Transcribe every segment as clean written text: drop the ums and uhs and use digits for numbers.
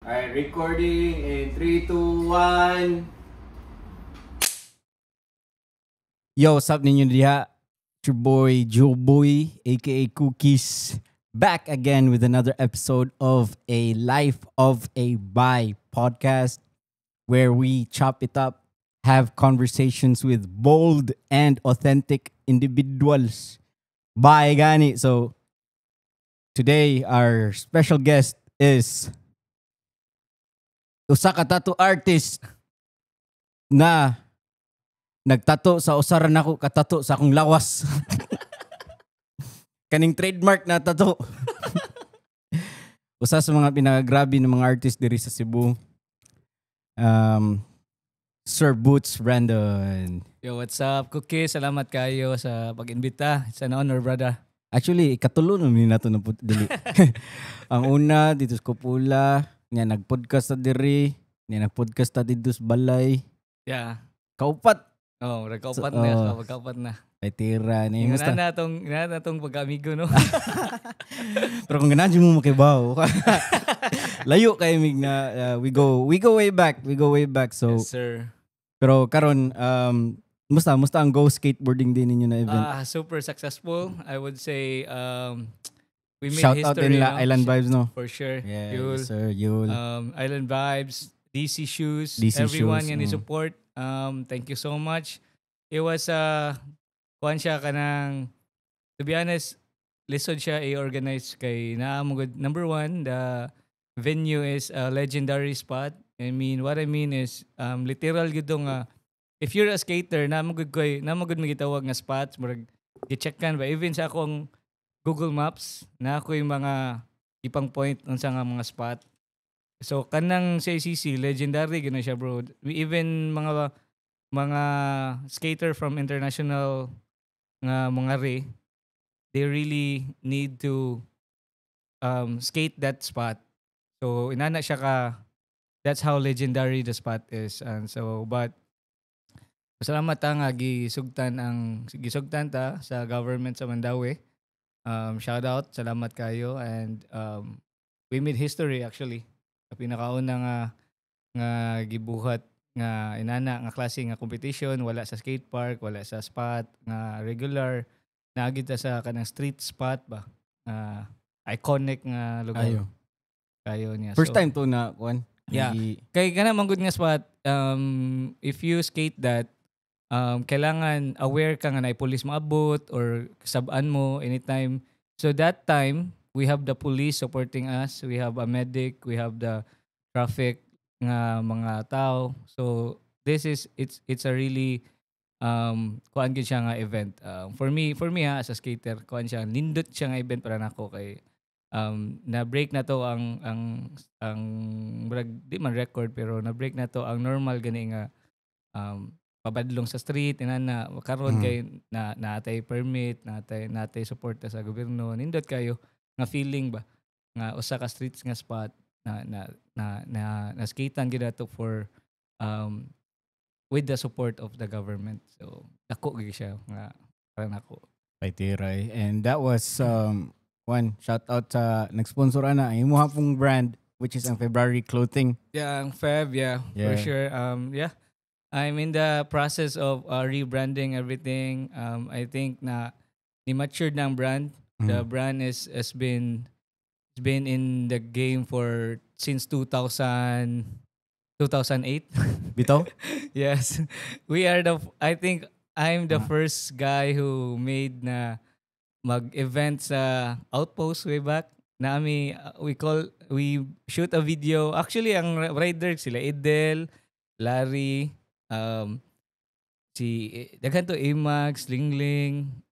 Alright, recording in 3, 2, 1. Yo, what's up ninyo diha? It's your boy Joe Boy, aka Cookies, back again with another episode of a Life of a Bi podcast where we chop it up, have conversations with bold and authentic individuals. Bye, gani. So today our special guest is usa ka tattoo artist na nagtato sa usaran ako katato sa akong lawas. Kaning trademark na tato. Usa sa mga pinakagrabe ng mga artist diri sa Cebu. Sir Boots Brandon. Yo, what's up, Cookie? Salamat kayo sa pag-imbita. It's an honor, brother. Actually, ikatulo naman nato na dili. Ang una dito sa Kupula, niya nagpodcast ta diri, niya nagpodcast ta dito sa Balay. Yeah. Kaupat. Oh, So, nagkaupat na. Nagkaupat na. Ay tira ni Yung musta. natong pag-amigo, no? Pero kung ganaan mo makibaw. Layo kay mig na we go way back. We go way back. So Yes, sir. pero karon musta ang go skateboarding din ninyo na event. Super successful. I would say we made Shout history. out din la no? Island Vibes no. For sure. Yeah, Yul. yes, sir. Yul. Island Vibes, DC Shoes, DC everyone Shoes, yan support. Thank you so much. It was kuan siya kanang, to be honest, lisod siya i-organize kay naamugod. Number one, the venue is a legendary spot. I mean, what I mean is literal gid nga if you're a skater, namugod magitawag nga spots, murag gi-checkan ba even sa akong Google Maps na ako yung mga ipang point unsa nga mga spot. So kanang CICC legendary gina siya, bro. Even mga skater from international nga mga they really need to skate that spot. So inana siya ka, that's how legendary the spot is. And so but salamat ta nga gisugtan ta sa government sa Mandaue. Shout out, salamat kayo, and we made history actually. Sa pinakauna nga gibuhat nga inana nga klase nga competition, wala sa skate park, wala sa spot nga regular, naagita sa kanang street spot ba. Iconic nga lugar. Kayo niya. First time to na kuan. Yeah. Kay kana manggod nga spot, if you skate that, kailangan aware ka nga na police maabot or sabaan mo anytime. So that time, we have the police supporting us. We have a medic. We have the traffic nga mga tao. So it's a really kuan gid siya nga event. For me as a skater, kuan siya nindot siya nga event para nako kay na break na to ang di man record pero na break na to ang normal gani nga pabadlong sa street inana karon kay natay permit, natay suporta sa gobyerno, nindot kayo nga feeling ba nga usa ka streets nga spot na skatean gid ato for with the support of the government. So dako gyud siya nga para nako. Ay tiray. And that was one shout out sa nag-sponsor ana ang imuha pong brand which is ang February clothing. Yeah, ang Feb, for sure. I'm in the process of rebranding everything. I think na ni-matured na ang brand. The brand has been in the game for since 2008. Bitaw? Yes. I think I'm the first guy who made na mag-event sa Outpost way back. We shoot a video. Actually, ang rider sila Edel, Larry, si daghan to Amax, Lingling,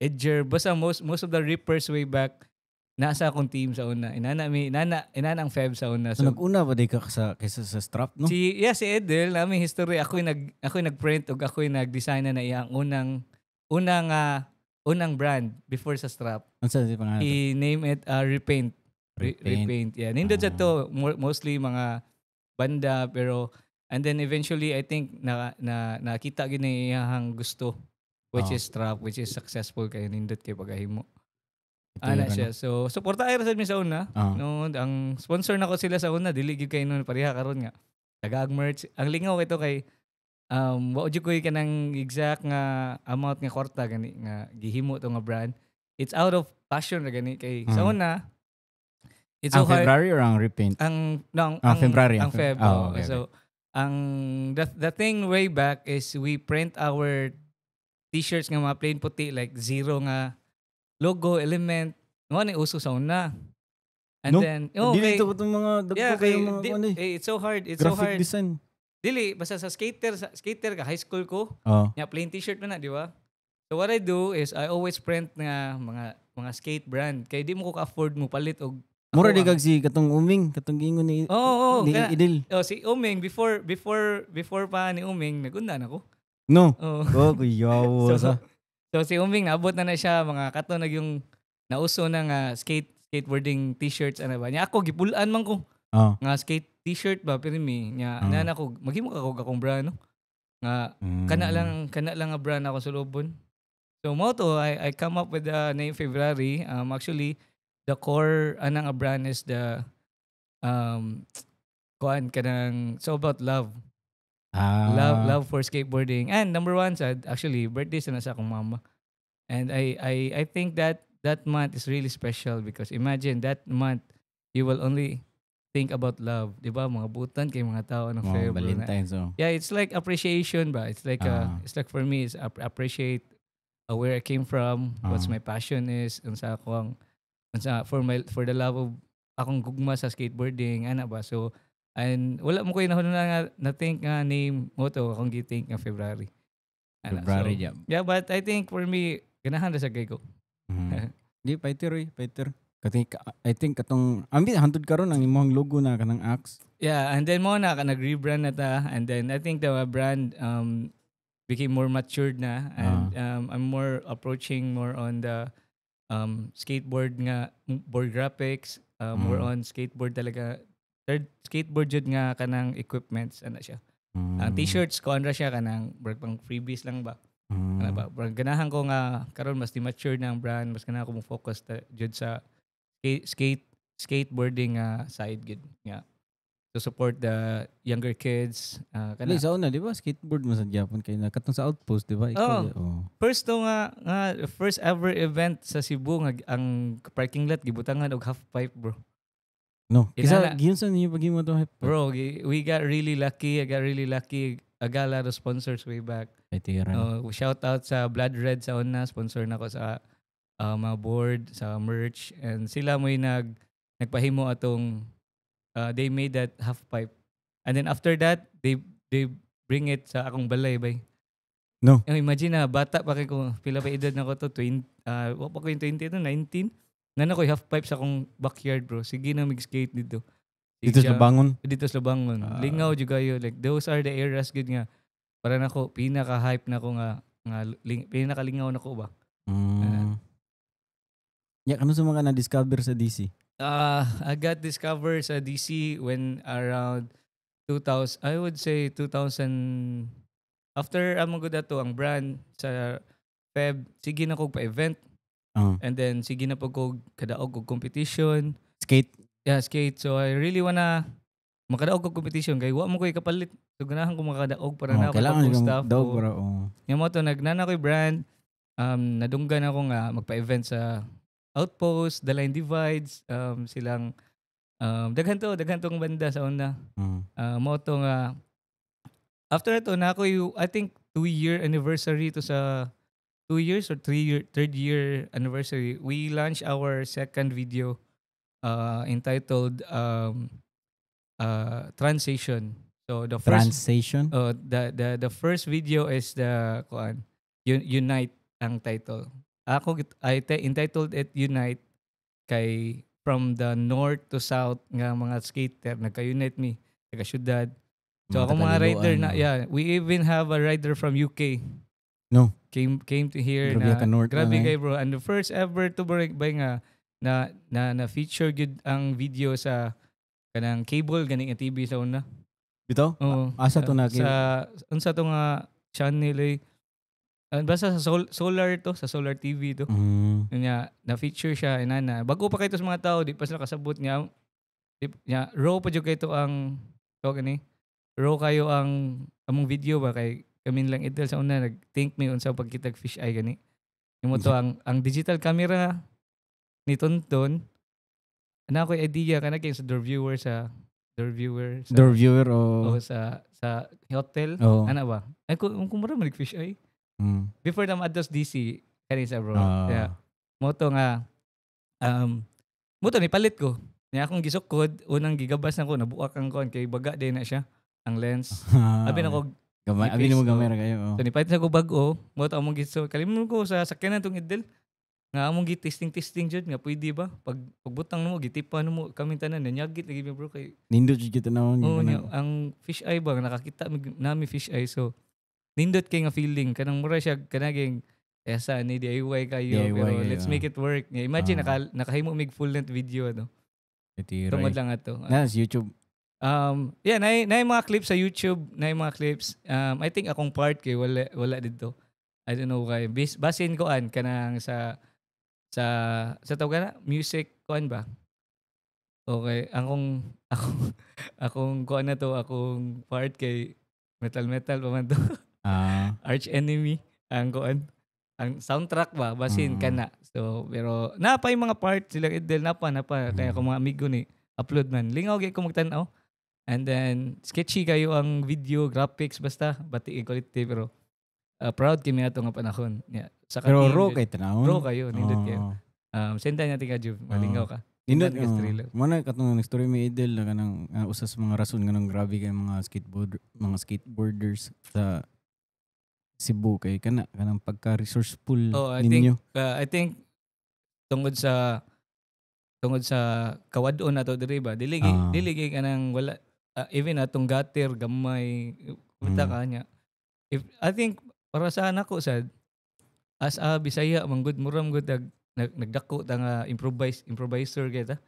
Edger, basta most of the rippers way back nasa akong team sa una. Inana ang Feb sa una. So nag-una ba di ka kaysa sa strap no? Si Edel, nami history, ako yung nag-print ug ako yung nag-design na iyang unang brand before sa strap. Ano sa pangalan? He name it Repaint. Repaint. Yeah. Nindot sa to mostly mga banda pero and then eventually I think nakita gid ni iyang gusto which is strap, which is successful kay nindot kay pagahimo. Ana siya. So suporta ay rasad mi sa una. Ah. No, ang sponsor nako sila sa una dili gyud kay nun pareha karon nga. Tagaag merch. Ang lingaw ito kay wa jud koy kanang exact nga amount nga kwarta gani nga gihimo to nga brand. It's out of passion ra gani kay sa una it's so Ang hard. February or ang repaint? February. Ang Feb. Oh, oh. okay, So ang the thing way back is we print our t-shirts nga mga plain puti like zero nga logo element mo ni uso sa una. And No? then Dili ito itong mga dagko yeah, kayo kay, mga ano it's so hard. It's so graphic hard. design. Dili basta sa skater ka high school ko. Oh. Nya plain t-shirt na di ba? So what I do is I always print nga mga skate brand kay di mo ko ka-afford mo palit og Mura di kag si katong uming, katong gingon ni Oo, ni Idil. si Uming before pa ni Uming nagundan ako. No. Oh. Oh, kuyaw sa. So si Uming naabot na siya mga kato nag yung nauso na nga skateboarding t-shirts ana ba. Nya ako gipulaan man ko. Oh. Nga skate t-shirt ba pero mi nya nana ko maghimo ka kog akong brand no. Nga kana lang nga brand ako sa lubon. So mo to I come up with the name February. Actually the core anang a brand is the kuan kanang so about love. Love for skateboarding. And number one sad actually birthday sa akong mama. And I think that month is really special because imagine that month you will only think about love, 'di ba? Mga butan kay mga tao ng February. Valentine's so. Yeah, it's like appreciation ba. It's like it's like for me is appreciate where I came from, what's my passion is, unsa akong for the love of akong gugma sa skateboarding ana ba. So and wala mo ko na think nga name mo to akong gi-think nga February. February So, yeah, but I think for me ganahan ra sa gay ko. Di Peter. I think katong ambi hantod karon ang imong logo na kanang axe. Yeah, and then mo na ka nag-rebrand na ta and then I think the brand became more matured na and I'm more approaching more on the skateboard nga board graphics, more on skateboard talaga. Third skateboard jud nga kanang equipments ana siya. Ang t-shirts ko ra siya kanang pang freebies lang ba. Ano ba? Ganahan ko nga karon mas mature na ang brand, mas ganahan ko mo focus jud sa skateboarding side gid nga. To support the younger kids. Kana sa una, di ba? Skateboard mo sa Japan kayo na. Katong sa Outpost, di ba? First to nga first ever event sa Cebu nga ang parking lot gibutangan og half pipe, bro. No. Kisa giyon sa niyo pag mo to half pipe. Bro, we got really lucky. I got really lucky. I got a lot of sponsors way back. Shout out sa Blood Red sa una, sponsor nako sa mga board, sa merch, and sila mo'y nagpahimo atong they made that half pipe. And then after that, they bring it sa akong balay bay. No. Imagine na bata pa kay ko pila pa edad nako to 20 wa pa ko yung 20 to 19. Nana ko half pipe sa akong backyard, bro. Sige na mag-skate dito. Dito sa Bangon. Dito sa Bangon. Lingaw jud kayo like those are the eras good nga. Para nako pinaka-hype na ko nga pinaka-lingaw na ko ba. Ano sa mga na-discover sa DC? I got discovered sa DC when around 2000, I would say 2000, after among good ato ang brand sa Feb, sige na kog pa-event. And then sige na po kog kadaog kog competition. Skate? Yeah, skate. So I really wanna makadaog kog competition kay wa mo ko'y kapalit. So ganahan ko makadaog para na ako kung staff. Yung mo to, nagnana ko'y brand. Nadunggan ako nga magpa-event sa Outpost, The Line Divides, silang daghan tong banda sa una. Mo to nga after ito na ako I think 2-year anniversary to sa 2 years or 3rd year anniversary. We launched our second video entitled Transition. So the first Transition? The first video is the Unite ang title. I entitled it Unite kay from the north to south nga mga skater nagka-unite mi taga syudad. So ako mga rider na we even have a rider from UK. No. Came to here grabe kay bro. And the first ever to by nga na feature gud ang video sa kanang cable ganing TV sa una. Bitaw? Asa to na sa unsa to nga channel basta sa solar to, sa Solar TV to. Nya na-feature siya inana. Bago pa kay to sa mga tao, di pa sila kasabot niya. Nya raw pa jud kay to ang gani. Raw kayo ang among video ba kay kami lang idol sa una nag-think me unsa pagkitag fish eye gani. Imo to ang digital camera ni Tonton. Ana ko idea kana kay sa door viewer sa Door viewer o... sa hotel. Oo. Ana ba? Ay kung mura man fish eye. Before na ma-adjust DC kanisa bro. Yeah. Moto nga moto ni palit ko. Niya akong gisukod, unang gigabas na ko nabuak ang kon kay baga din na siya ang lens. Abi na ko gamay, abi mo gamay ra kayo. So nipalit na ko bago, moto among giso. Kalimon ko sa sakyanan tong idel. Nga among gi-testing jud nga pwede ba? Pagbutang mo gitipan mo kaming tanan nyagit lagi bro kay nindot jud kita nawon. Ang fish eye ba nakakita nami fish eye so nindot kay nga feeling kanang mura siya kanaging esa ni DIY kayo DIY pero kayo. let's make it work. Imagine nakahimo mig full length video no. Tungod lang ato. Sa YouTube. Yeah, na mga clips sa YouTube, na mga clips. I think akong part kay wala dito. I don't know kay basin ko kanang sa tawag na music kuan ba? Okay, akong kuan na to, akong part kay metal pa man to. Arch Enemy ang kuan. Ang soundtrack ba basin kana. So pero napa yung mga part sila idel napa kaya kung mga amigo ni upload man. Lingaw gyud ko magtan-aw. And then sketchy kayo ang video graphics basta bati quality pero proud kami ato nga panahon. Yeah. Pero raw kay tanawon. Raw kayo nindot kayo. Senda niya tika Juv, malingaw ka. Nindot muna katong story mi idel na kanang usa sa mga rason nganong grabe kay mga skateboarders sa Cebu kay kanang pagka resourceful ninyo. I think tungod sa kawadon nato diri ba dili kanang wala even atong gater gamay uta kanya. If I think para sa anak ko sad as a Bisaya manggod muram gud nagdako ta nga improviser kita.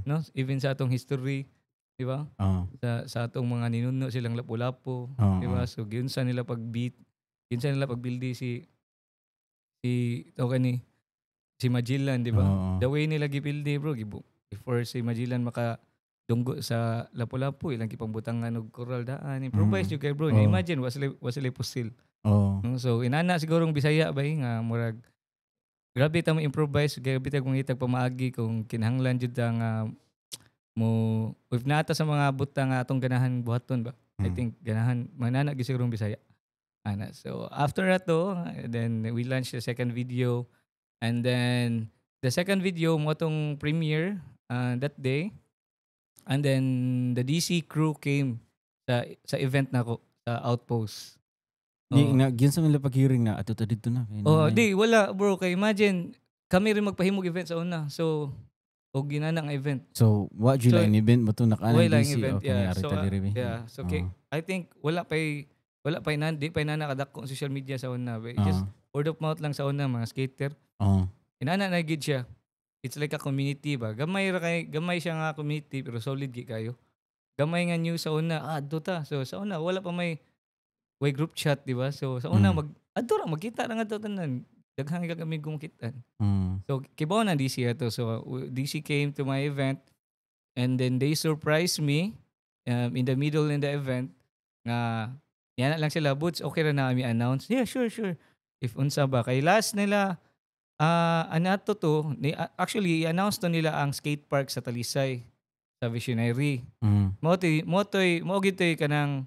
No, even sa atong history, di ba? Sa atong mga ninuno silang lapu-lapu, di ba? So giunsa nila pagbeat, giunsa nila pagbildi si Magellan, di ba? The way nila gipildi bro, before si Magellan makadunggo sa lapu-lapu, ilang kipangbutangan og coral daan, improvise jud kay bro. Imagine was sila pusil. No? So inana sigurong Bisaya ba nga murag grabe ta mo improvise, grabe ta kung itag pamaagi kung kinahanglan jud ta nga mo if nata sa mga butang nga atong ganahan buhaton ba. I think ganahan manana gyud sigurong Bisaya. Ana. So after ato, then we launched the second video and then the second video mo tong premiere that day. And then the DC crew came sa event nako sa Outpost. Giun sa nila pag-hearing na ato dito na. Di wala bro kay imagine kami rin magpahimog event sa una. So og ginana ang event. So what July event mo to nakana DC event, yeah. So okay, I think wala pa nakadakong social media sa una. Just word of mouth lang sa una mga skater. Inana na gid siya. It's like a community ba. Gamay siya nga community pero solid gi kayo. Gamay nga news sa una. Dota. So sa una wala pa may group chat, di ba? So sa una magkita ra nga tanan. Daghang kami gumkitan. So kibaw na DC ato. So DC came to my event and then they surprised me in the middle in the event nga yan lang sila boots okay ra na kami announce. Yeah, sure. If unsa ba kay last nila anato to actually i-announce to nila ang skate park sa Talisay sa Visionary. Mo gitoy kanang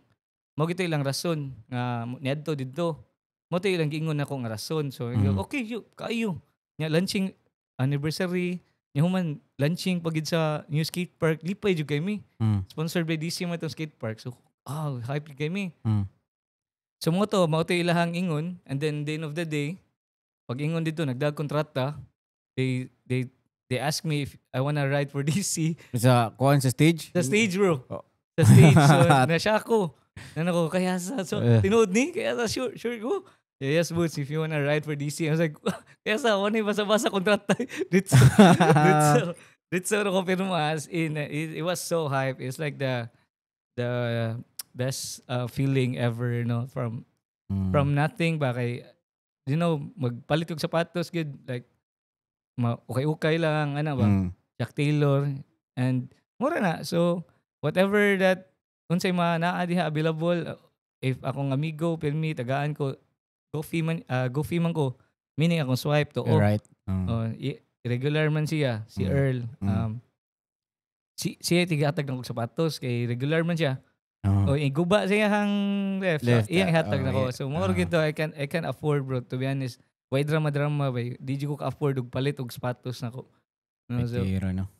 mo gito ilang rason nga niadto didto. Mo to ilang giingon ako nga rason. So okay kayo. Nya launching anniversary, nya human launching pagid sa new skate park, lipay jud kay mi. Sponsored by DC mo itong skate park. So hype kay mi. So mo to ilahang ingon and then the end of the day pag ingon dito nagdag kontrata, they ask me if I wanna ride for DC. Sa stage? Sa stage bro. Sa stage. So nasya ako. Ko kaya tinood ni kaya sa sure ko. Yes boots if you wanna ride for DC. I was like kaya sa wala basa kontrata dito ko pero as in it was so hype. It's like the best feeling ever no from nothing ba kay magpalit og sapatos good like okay lang ana ba. Mm. Jack Taylor and mura na. So whatever that unsay naa diha available if akong amigo pirmi tagaan ko go fee man ko meaning akong swipe to Right. regular man siya si Earl Mm. siya tigatag ng kog sapatos kay regular man siya. Oh. Guba siya hang left. Left, Iyang hatag nako. yeah. So more gito I can afford bro to be honest. Why drama ba? Di ko ka-afford og palit og sapatos nako. No, so Tiro, no?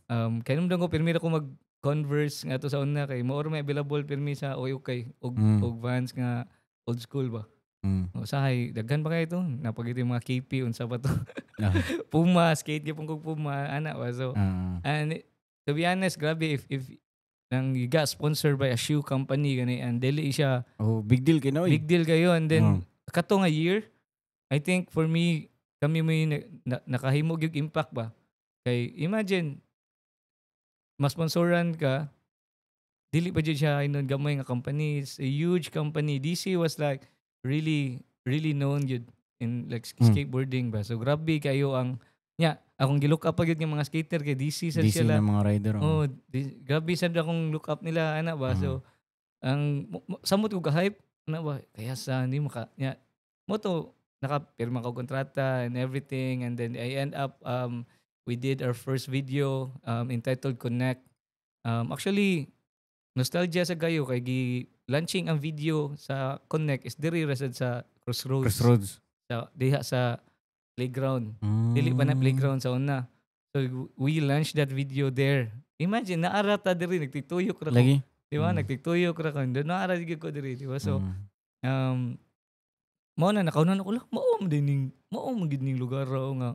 kay nung ko pirmi ko mag Converse nga to sa una kay more may available pirmi sa okay og Vans nga old school ba. Usahay daghan pa kay ito. Napagito yung mga KP unsa pa to. Puma skate gyapon kog Puma ana ba. So and to be honest grabe if nang you got sponsored by a shoe company gani and dili siya big deal kinoy. big deal kayo and then kato nga year I think for me kami may nakahimog yung impact ba kay imagine masponsoran ka dili pa jud siya inon gamay nga company. It's a huge company. DC was like really known yun in like skateboarding ba. So grabe kayo ang akong gilook up agad ng mga skater kay DC sa DC sila. na mga rider. Grabe sad akong look up nila ana ba. So ang samot ko ka-hype ana ba kaya sa ni maka mo to nakapirma ko kontrata and everything and then I end up we did our first video entitled Connect. Actually nostalgia sa gayo kay launching ang video sa Connect is diri ra sa Crossroads. Sa diha sa playground. Dili pa na playground sa una. So we launched that video there. Imagine naarata diri nagtituyok ra ko. Lagi? Di ba? Nagtituyok ra ko. Naara ko diri, di ba? So mao na nakaunan ako lang. Mao man gid ning lugar raw nga.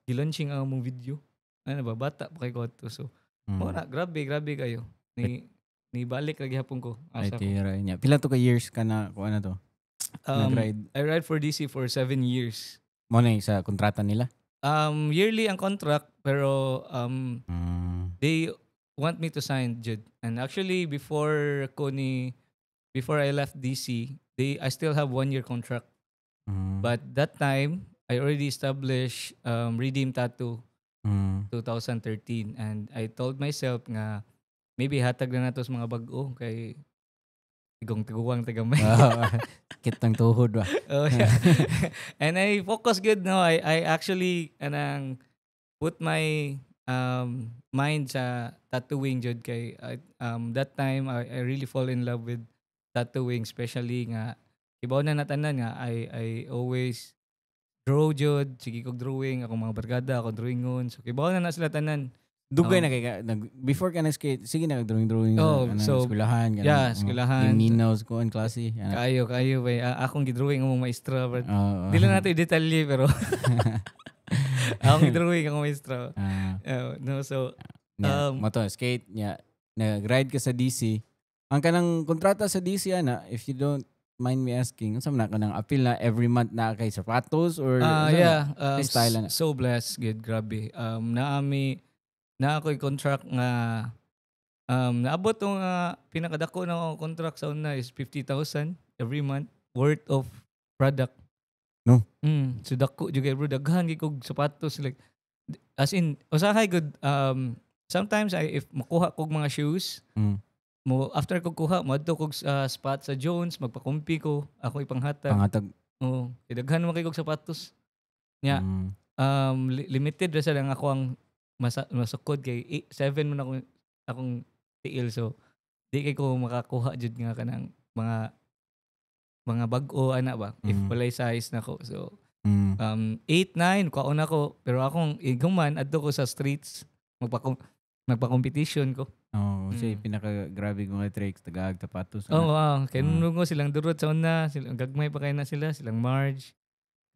Gilaunching ang among video. Ano ba bata pa kay ko to. So mao na grabe kayo. Ni balik ra gihapon ko. Ay Asa ko. tira niya. Pila to ka years ka na kuan na to? Nag-ride. I ride for DC for 7 years. Mo na sa kontrata nila? Yearly ang contract pero they want me to sign Jude. And actually before I left DC, I still have 1 year contract. But that time I already established Redeem Tattoo 2013 and I told myself nga maybe hatag na nato sa mga bag-o kay tigong-tiguang tagamay. Kitang tuhod ba? Oh, yeah. And I focus good no. I actually put my mind sa tattooing jud kay that time I really fall in love with tattooing especially nga ibaw na natanan nga I always draw jud sige kog drawing ako mga barkada ako drawingon so ibaw na sila tanan. Dugay na kay before ka na-skate, sige na drawing so eskwelahan ganun. Yeah, eskwelahan. Yung ninaws ko in klase. Kayo ba akong gidrawing ang maestra but dili na nato i-detalye pero akong gidrawing ang maestra. No so moto skate nya nag-ride ka sa DC. Ang kanang kontrata sa DC ana if you don't mind me asking, unsa man ka nang appeal na every month na kay sapatos or style na? So blessed good grabe. Na ako'y contract nga naabot tong pinakadako na contract sa una is 50,000 every month worth of product. No. So dako juga bro daghan gyud kog sapatos like as in usahay good sometimes if makuha kog mga shoes mo after kog kuha moadto kog spot sa Jones magpakumpi ko ako ipanghatag. Daghan man kay kog sapatos. Nya limited ra sa lang ako ang masukod kay 7 man akong tiil so di kay ko makakuha jud nga kanang mga bag-o ana ba if walay size nako so 8 9 kaon ako pero akong iguman adto ko sa streets magpa-competition ko. Siya pinaka grabe ko nga tricks tagaag tapatos. Kay nungo silang durot sa una silang gagmay pa kay na silang Marge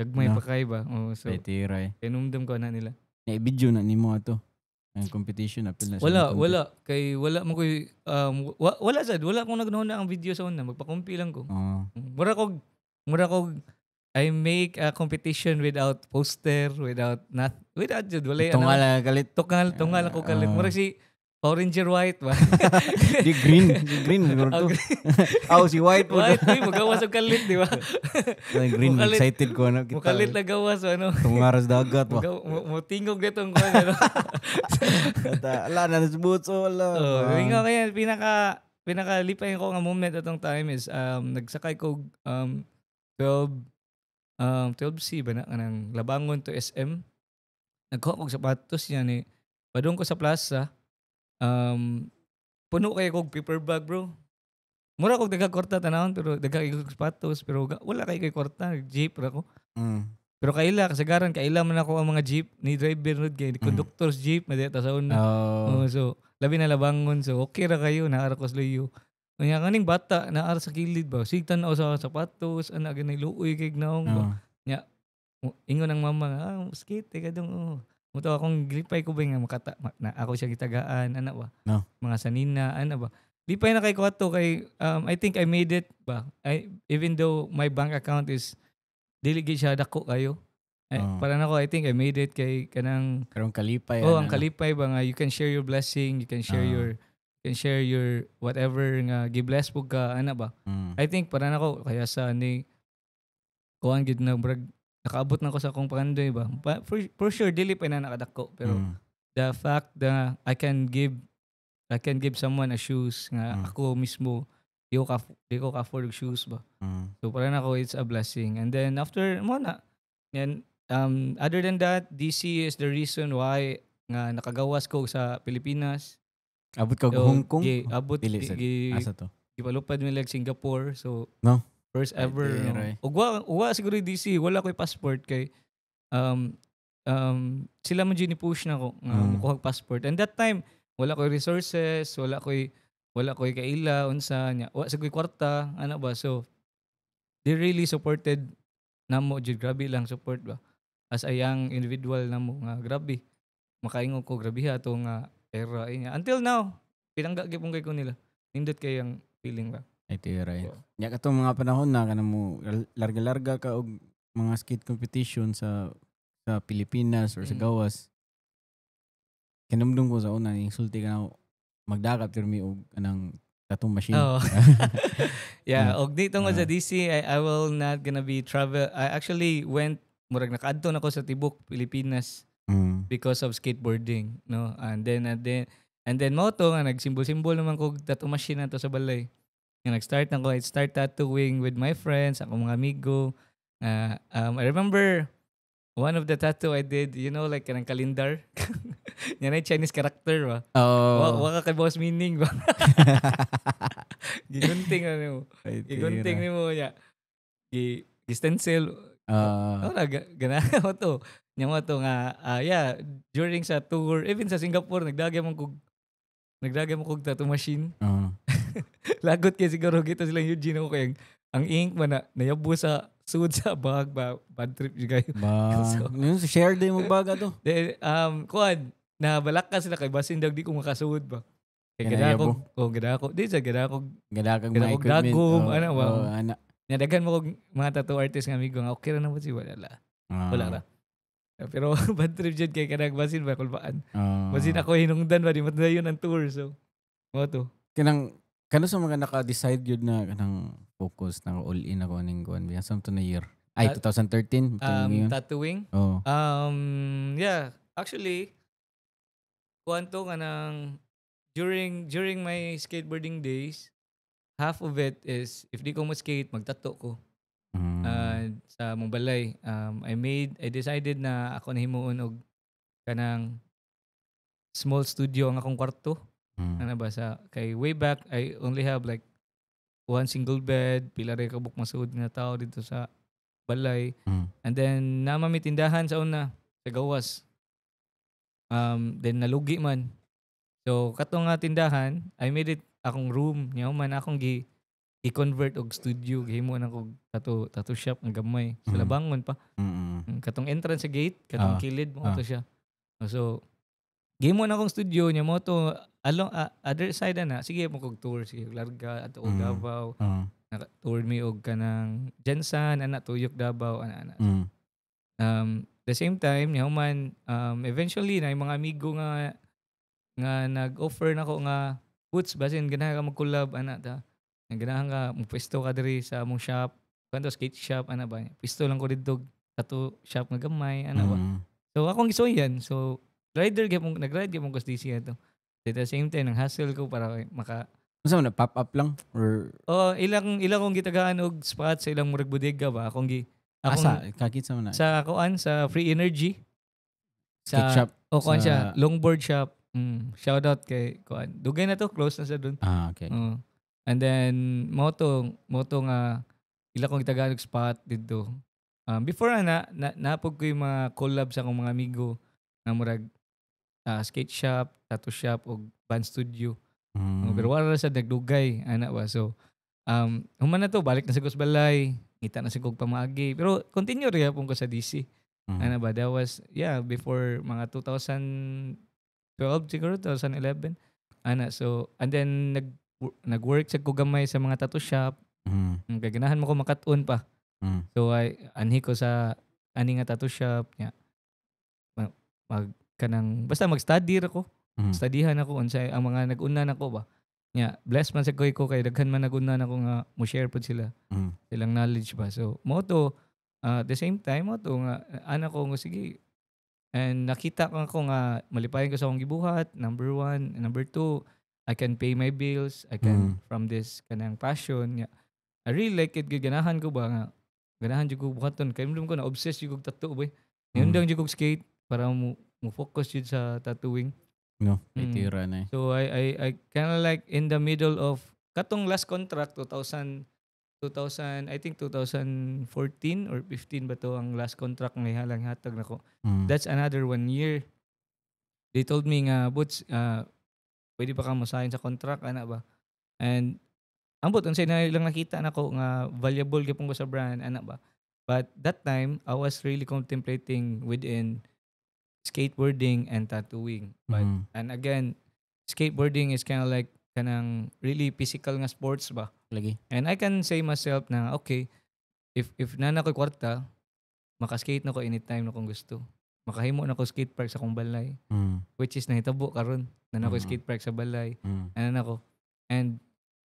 gagmay pa kay ba so tiray kay numdum ko na nila. Video na nimo ato. Ang competition apil na wala kay wala mo koy wala sad wala akong nagnuna ang video sa una magpakumpi lang ko. Mura kog I make a competition without poster without jud wala tungal kalit tungal ako kalit mura si Power Ranger white ba? Di green siguro to. Si white mo. White, magawas og kalit, di ba? Green, Mukalit. excited ko na kita. Mukalit na gawas, ano? Tungaras dagat ba. Mutingog dito ang kuwan, ano? Ala na nasbutso ala. Nga kaya, pinakalipay ko nga moment atong time is, nagsakay ko 12C ba na, kanang Labangon to SM. Nagkuha ko sapatos niya ni, padung ko sa plaza, puno kayo kog paper bag, bro. Mura kog dagag-kwarta tanawon, pero dagag kog sapatos, pero wala kay kwarta, jeep ra ko. Pero kaila, kasagaran, kaila man ako ang mga jeep, ni driver nud kay conductor's jeep, madeta sa una. So, labi na Labangon, so okay ra kayo, naara ko sa luyo. Kanya kaning bata, naara sa kilid ba, sigtan ako sa sapatos, ana ganay luoy kay gnaong ba. Nya, ingon ang mama, skate, kadong, muto akong gripay ko ba nga na ako siya gitagaan, ana ba? No. Mga sanina, ana ba? Lipay na kay ko ato kay I think I made it ba. Even though my bank account is dili gid siya dako kayo. Para nako I think I made it kay kanang karong kalipay. ang kalipay ba nga you can share your blessing, you can share your whatever nga gi-bless pug ka ana ba. I think para nako kaya sa ni kuan gid na brag nakaabot na ko sa akong pangandoy ba. For sure dili pa na nakadako pero the fact that I can give someone a shoes nga ako mismo di ko ka-afford shoes ba. So para nako it's a blessing. And then after mo na yan other than that, DC is the reason why nga nakagawas ko sa Pilipinas. Abot ka Hong Kong? Abot asa to? Gipalupad mi lag Singapore. So no. First ever. Ugwa siguro DC, wala ko'y passport kay sila man ni push na ko mukuha passport. And that time wala ko'y resources, wala ko'y kaila unsa nya. Wa sa ko'y kwarta, ana ba. So they really supported namo jud, grabe lang support ba. As a young individual namo nga grabe. Makaingon ko grabe ato nga era niya. Until now, pinangga gyapon kay ko nila. Nindot kay ang feeling ba. Ay tira. Nya katong mga panahon na kanang mo larga-larga ka og mga skate competition sa Pilipinas or sa gawas. Kinumdum ko sa una insulti ka na magdagat pero mi og kanang tattoo machine. Yeah, og dito nga sa DC, I will not gonna be travel. I actually went murag nakaadto na ko sa tibok Pilipinas because of skateboarding, no? And then mo to nga nagsimbol-simbol naman ko tattoo machine na to sa balay. Nga nag-start na ko, I start tattooing with my friends, ako mga amigo. I remember one of the tattoo I did, like kanang kalendar. Yan ay Chinese character ba? Waka kay boss meaning ba? Gigunting ano. Gigunting ni mo niya. Stencil. Gana mo to. Nya mo to nga, during sa tour, even sa Singapore, nagdagay mo kog tattoo machine. Lagot kay siguro kita silang Eugene ako kay ang ink man na nayabo sa sud sa bag ba, bad trip yung kayo. So, share din mo baga to. Kuan na balak ka sila kay basin daw di ko makasuod ba. Kay gada ko dagom ana ba. Nadagan mo kog mga tattoo artist nga amigo nga okay ra na mo si wala ra. Pero bad trip jud kay kanang basin ba kulbaan. Basin ako hinungdan ba di madayon ang tour so. Mo to. Kano sa mga naka-decide yun na kanang focus na all-in ako ning kuan biya samto na year. Ay 2013 tattooing? Oh. Yeah, actually kuan to kanang during my skateboarding days, half of it is if di ko mo skate magtato ko. Sa mong balay, I decided na ako na himuon og kanang small studio ang akong kwarto. Ano ba sa kay way back I only have like one single bed, pila ray kabuk masud nga tao dito sa balay. And then nama mi tindahan sa una sa gawas. Then nalugi man. So katong nga tindahan, I made it akong room, nya man akong i-convert og studio, gihimo na kog tattoo shop ang gamay. Sa Labangon pa. Katong entrance sa gate, katong kilid mo to siya. So gihimo na akong studio nya mo to along other side na sige mo kog tour sige larga ato og Davao. Naka-tour mi og kanang Jensan ana tuyok Davao ana. The same time nya man eventually na yung mga amigo nga nga nag-offer nako nga Boots basin ganahan ka mag-collab ana ta. Nga ganahan ka magpwesto ka diri sa among shop. Kanto skate shop ana ba. Pwesto lang ko didto tattoo shop nga gamay ana ba. Mm. So akong gisuyan. So rider gyapon nag-ride gyapon ko sa DC ato. At the same time nang hustle ko para maka Unsa man pop up lang or ilang kong gitagaan og spot sa ilang murag bodega ba. asa kakit sa man na sa kuan sa Free Energy skate sa shop kuan sa- siya longboard shop. Shout out kay kuan. Dugay na to close na sa dun. okay. Oo. And then moto nga ila kong gitagaan og spot didto. Before napog ko yung mga collab sa akong mga amigo na murag skate shop, tattoo shop o band studio. Pero wala sa nagdugay ana ba. So human na to balik na sa balay, ngita na sa kog pamaagi. Pero continue rin ko sa DC. Ana ba, that was before mga 2012 siguro 2011. Ana so and then nag-work sa ko gamay sa mga tattoo shop. Kay ganahan mo ko makatun pa. So anhi ko sa ani nga tattoo shop nya. Basta mag-study ra ko. Studyhan ako unsay ang mga nag-una nako ba. Nya, blessed man sa ko kay daghan man nag-una nako nga mo share pud sila. Silang knowledge ba. So mo to at the same time mo to nga ana ko nga sige. And nakita ko nga malipayon ko sa akong gibuhat. Number 1, number 2, I can pay my bills. I can from this kanang passion. Yeah. I really like it. Ganahan ko ba nga. Ganahan jud ko buhaton. Kay ko na obsessed jud kog tattoo ba. Yun jud kog skate para mo focus jud sa tattooing. No, itira na. So I kind of like in the middle of katong last contract 2000 I think 2014 or 15 ba to ang last contract nga ihalang hatag nako. That's another 1 year. They told me nga Boots pwede pa ka mosahin sa contract ana ba. And ambot unsay na ilang nakita nako nga valuable gyapon ko sa brand ana ba. But that time I was really contemplating within skateboarding and tattooing. But and again, skateboarding is kind of like kanang really physical nga sports ba. Lagi. And I can say myself na okay, if nana ko kwarta, maka-skate na ko anytime na kung gusto. Makahimo na ko skate park sa akong balay. Which is nahitabo karon. Nana ko skate park sa balay. Ano na ko. And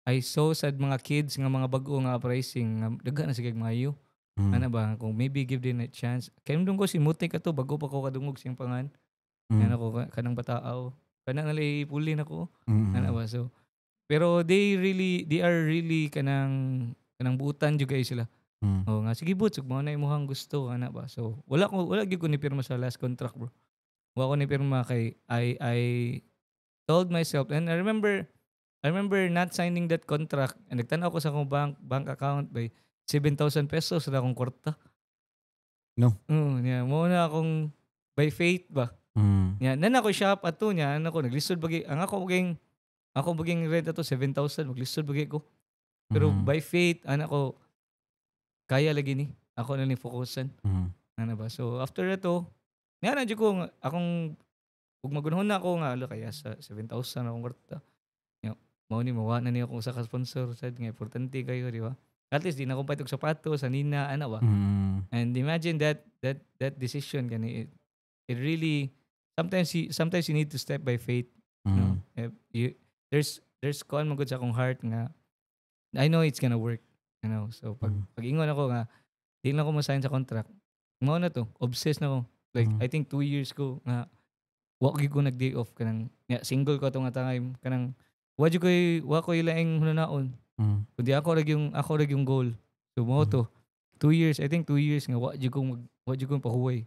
I saw sad mga kids nga mga bag-o nga uprising nga daghan na sige mayo. Ano ba kung maybe give them a chance. Kaya nung ko si Mutik ato bago pa ko kadungog siyang pangan. Ano ko kanang bataaw. Kana nalay puli na ko. Ano ba so. Pero they are really kanang buutan jud kay sila. Oh nga sige Boots, ug mao na imong gusto ana ba. So wala gyud ko ni pirma sa last contract bro. Wala ko ni pirma kay I told myself and I remember not signing that contract and nagtanaw ko sa akong bank account by 7,000 pesos na akong kwarta. No. Mo na akong by faith ba. Nan ako shop ato niya, ako naglisod bagi ang ako baging rent ato 7,000 maglisod bagi ko. Pero by faith ana ko kaya lagi ni. Ako na ni focusan. Ano ba? So after ito, na jud ko akong ug magunahon na ako nga kaya sa 7,000 akong kwarta. Mao ni mawa na ni ako sa sponsor sad nga importante kayo di ba? At least di na ko patog sapatos sanina ana ba. And imagine that decision gani it really sometimes you need to step by faith. No? There's kon mo gud sa akong heart nga I know it's gonna work. You know, so pag ingon ako nga di na ko mo-sign sa contract. Mao na to, obsessed na ko. Like I think 2 years ko nga wa ko nag-day off kanang single ko atong time kanang wa ko ilaing hunanaon. Kundi ako ra yung goal. So mo to 2 years, I think 2 years nga wa jud ko pahuway.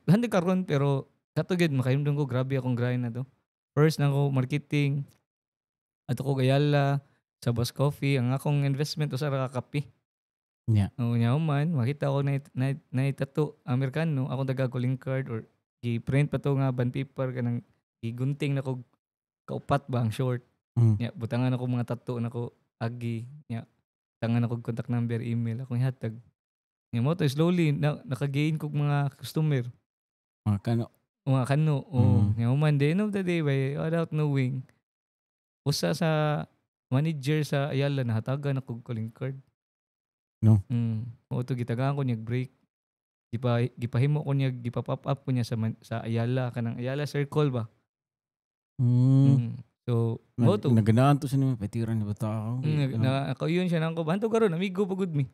Handa karon pero kato gid makahimdong ko grabe akong grind na to. First na ko marketing ato ko gayala sa Boss Coffee ang akong investment usa ra ka kape. Yeah. Nya man makita ko na tattoo Amerikano akong daga calling card or gi-print pa to nga bond paper kanang gigunting na ko kaupat ba ang short. Butangan ako mga tattoo nako agi nya tangan ako contact number email akong ihatag. Nya mo to slowly naka-gain kog mga customer. Kano? Mga kano. Nya man the end of the day without knowing usa sa manager sa Ayala nahatagan ako calling card. No. Mo to gitagaan ko niya break. Gipahimo ko niya gipapop up ko niya sa Ayala kanang Ayala Circle ba. So, mo to. Naganaan to siya naman. Patiran na ba tao? Ako yun siya nang ko. Banto karon amigo pagod mi.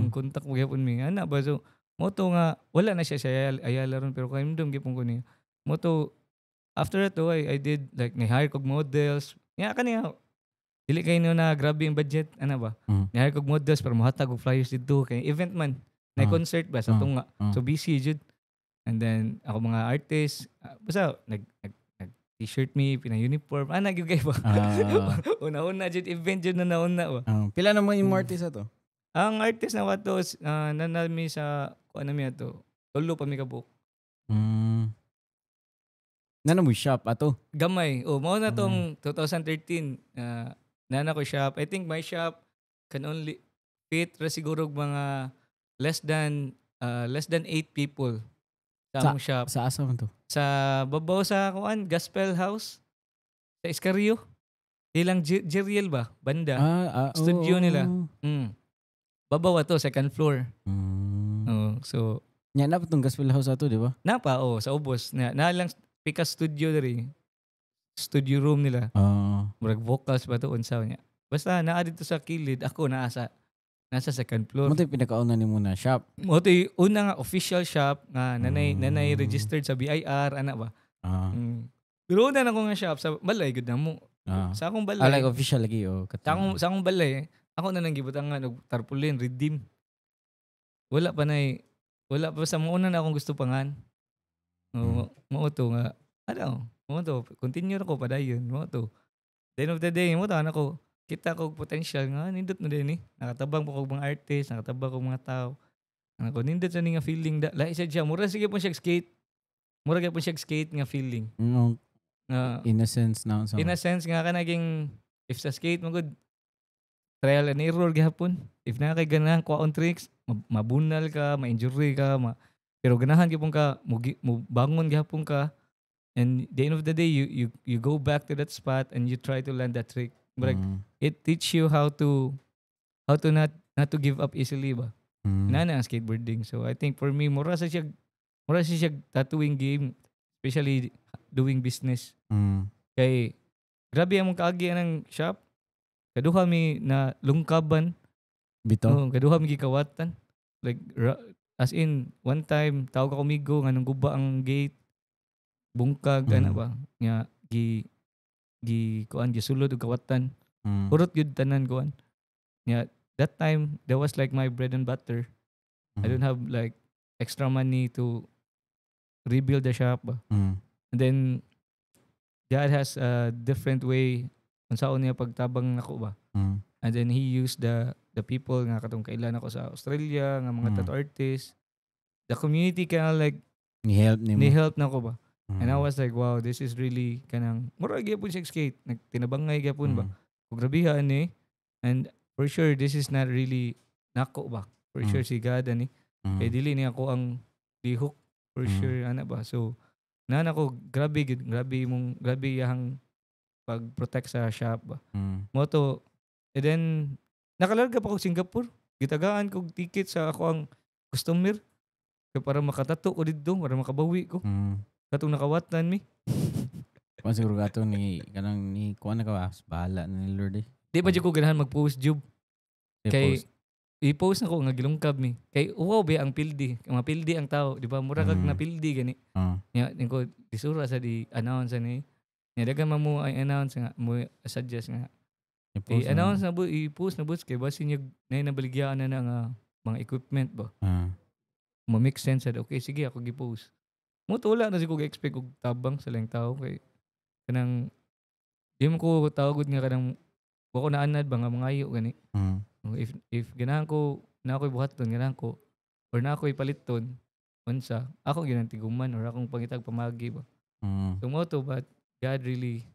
Kontak mo gyapon mi. Ana ba so mo to nga wala na siya ayala ron pero kaimdom gyapon ko niya. Mo to after that I did like ni-hire kog models. Nga kaniya dili kay no na grabe yung budget ana ba. Ni-hire kog models para mohatag og flyers dito kay event man. Na concert ba sa tunga. So busy jud. And then ako mga artist basta nag t-shirt mi, pina-uniform. Gyud kay ba? Una-una jud event jud na nauna ba. Pila na mga artist ato? Ang artist na wato nanami sa kuan nami ato. Tulo pa mi ka book. Nana mo shop ato? Gamay. Mao na tong 2013 nana ko shop. I think my shop can only fit ra siguro mga less than 8 people sa among shop. Sa asa man to? Sa babaw sa kuan Gospel House sa Iscarrio. Ilang Jeriel ba? Banda. Studio nila. Babaw to second floor. So nya na tong Gospel House ato, di ba? Napa sa ubos na lang pika studio diri. Studio room nila. Murag vocals ba to unsa nya. Basta naa dito sa kilid ako nasa second floor. Mo tay pinakauna nimo na shop. Mo tay una nga official shop nga nanay registered sa BIR ana ba. Pero una na ko nga shop sa balay gud na mo. Sa akong balay. Like official lagi Sa akong balay ako na nang gibutang nga tarpaulin redeem. Wala pa sa mauna na akong gusto pangan. Mo to nga mo to continue na ko padayon mo to. The end of the day mo to ko kita ko potential nga nindot na din nakatabang po kog mga artist, nakatabang kog mga tao. Ko nindot sa ni nga feeling lahi siya mura sige po siya skate. Mura gyud po siya skate nga feeling. In a sense na in a sense nga kanaging if sa skate mo good trial and error gihapon. If na kay ganahan ko on tricks, mabunal ka, ma-injury ka, pero ganahan gyapon ka mo bangon gihapon ka. And the end of the day you go back to that spot and you try to land that trick. But it teach you how to not to give up easily ba. Nana ang skateboarding. So I think for me mura sa siya tattooing game, especially doing business. Kay grabe among kaagi ng shop. Kaduha mi na lungkaban. Bito. Kaduha mi gikawatan. Like as in one time tawag ako migo nga nang guba ang gate. Bungkag ana ba nga kuan gisulod og kawatan. Purot gyud tanan kuan. That time that was like my bread and butter. I don't have like extra money to rebuild the shop. And then God has a different way unsaon niya pagtabang nako ba. And then he used the people nga katong kailan ako sa Australia nga mga tattoo artists. The community kind of like ni help nako ba. And I was like, wow, this is really kanang mura gyapon siya skate. Nagtinabangay gyapon ba. Ug grabihan ni. And for sure this is not really nako ba. For sure si God ani. Kay dili ni ako ang lihok for sure ana ba. So nana ko grabe yang pag-protect sa shop ba. Moto and then nakalarga pa ko Singapore. Gitagaan ko ticket sa ako ang customer para makatato ko dito para makabawi ko. Katong nakawatan mi. Kung siguro gato ni kanang ni kuan na ka bahala na ni Lord eh. Di pa jud ko ganahan mag-post job. Kay i-post na ko nga gilungkab mi. Kay wow ba ang pildi. Mga pildi ang tao, di ba? Mura kag na pildi gani. Nya ko disura sa di announce ani. Nya dagan mo i-announce nga mo suggest nga. I-announce na bu i-post na bus kay basin yung nabaligyan na nga mga equipment ba. Make sense sa okay sige ako gi-post. Mo wala na siguro expect og tabang sa lang tao kay kanang di mo ko tawagod nga kanang wako na anad ba nga mangayo gani. If ganahan ko na ako'y buhaton ganahan ko or na ako'y paliton unsa ako ginantiguman or akong pangitag pamagi ba. So mo to but God really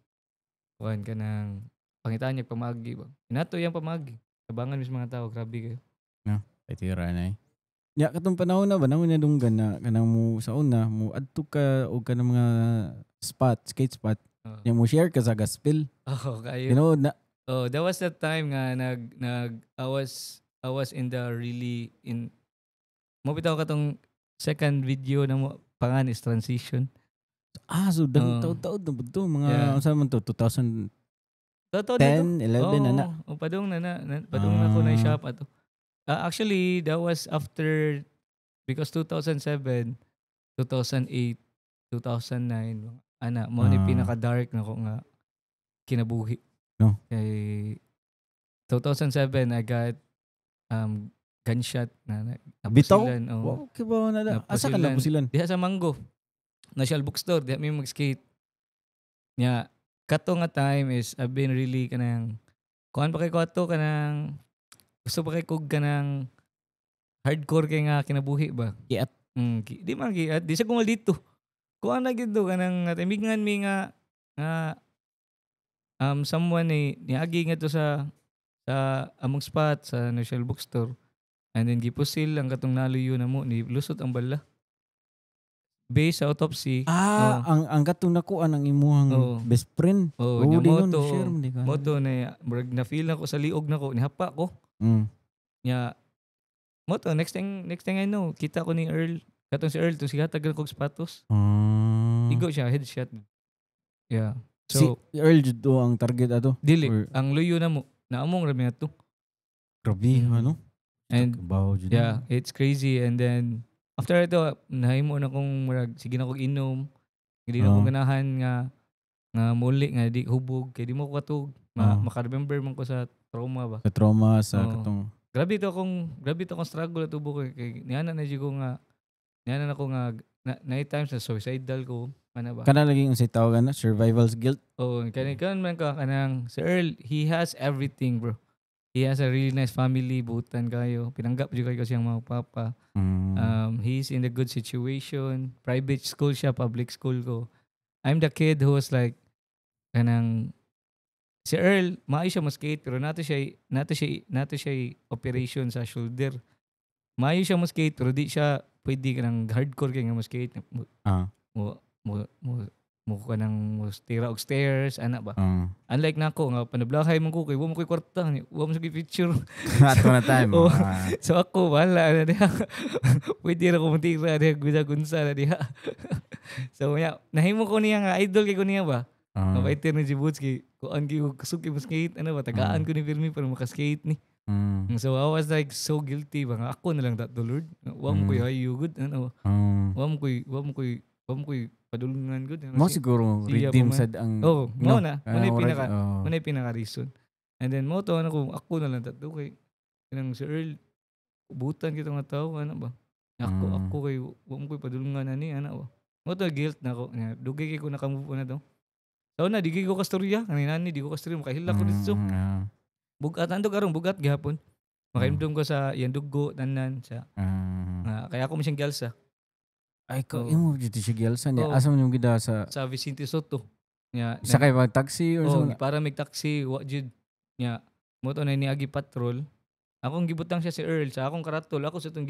kuan kanang pangitaan niya pamagi ba. Inato yang pamagi. Tabangan mis mga tao grabe kayo. Tira na eh. Ya katong panahon na ba nang dunggan na kanang mo sa una mo adto ka og kanang mga skate spot. Yang mo share ka sa gospel. Kayo. You know na that was the time nga I was in the really in mo bitaw katong second video na mo pangan is transition. So Oo. taud-taud na budto mga Yeah. unsa man to 2010, Totoo na to. 11 na. Padung na ko na Ah. shop ato. Actually, that was after because 2007, 2008, 2009 mo ni pinaka-dark na ko nga kinabuhi. No. Kay 2007 I got gunshot na Bitaw? napusilan. Wow, kibaw na da. Asa ka Napusilan. napusilan? Diha sa Mango. National Bookstore, diha may mag-skate. Nya kato nga time is I've been really kanang kuan pa kay ko ato kanang gusto pa kay kog kanang hardcore kay nga kinabuhi ba. Giat. Di man giat, di sa kumal dito. Kuan na gid do kanang timingan mi nga someone niagi nga to sa among spot sa National Bookstore. And then gipusil ang katong naluyo na mo ni lusot ang bala. Based sa autopsy. Ang katong nakuan ang imuhang best friend. Nya di nun, moto. share mo di ka. Moto na murag na feel nako sa liog nako nihapa ko. Nya moto next thing I know kita ko ni Earl. Katong si Earl to siya tagal kog sapatos. Igo siya headshot. Yeah. So si Earl jud do ang target ato. dili Or- ang luyo na mo naamong rami ato. Grabe ano? And Bawo jud. yeah, it's crazy. And then after ito nahimo na kong murag sige na kog inom. Hindi na ko ganahan nga muli nga di hubog kay di mo ko katug. Maka-remember man ko sa trauma ba. Sa trauma sa Oo. katong Grabe to akong struggle at tubo ko kay niana na jud ko nga niana na ko nga na times na suicidal ko ana ba. kana lagi unsay tawagan na survival's guilt. Oh, kanan man ka kanang si Earl, he has everything, bro. He has a really nice family, butan kayo. Pinanggap jud kayo siyang mga papa. He's in a good situation. Private school siya, public school ko. I'm the kid who was like kanang si Earl, maayo siya mo-skate pero nato siya operation sa shoulder. Maayo siya mo-skate pero di siya pwede kanang hardcore kay nga mo-skate. Mo ka nang tira og stairs ana ba. Unlike nako nga panablahay man ko kay wa mo koy kwarta, wa mo sa picture. Ato na time. Oh. So ako wala na diha. Pwede ra ko matira diha gunsa na diha. So nahimo ko niya nga idol kay ko niya ba. Mabaitir ni Jibutski. Kuan gi ko kasuki mo skate ano ba tagaan ko ni Firmi para maka-skate ni. So I was like so guilty ba nga ako na lang that the Lord. Wa mo koy hayo good ano. Wa mo koy padulungan good. Mo siguro Siya redeem pa man. sad ang Mo na. Muna oh. pinaka-reason. And then mo to ako na lang tato kay kanang si Earl butan kita nga tao ano ba. Ako kay wa mo koy padulungan ani ana ba. Mo to guilt na ko. Dugay kay ko nakamove na to. So na di ko kastorya kanina ni di ko kastorya makahila ko dito. Bugat ando karong bugat gihapon. Makaimdom ko sa iyang dugo tanan sa kaya ako mo siyang gyalsa. Ay ko imo dito siya gyalsan niya. Oo. Asa man yung gida sa Vicente Soto. Nya sa kay mag taxi or so. para may taxi wa jud. Nya mo to na niagi patrol. Akong gibutang siya si Earl sa akong karatol ako sa tong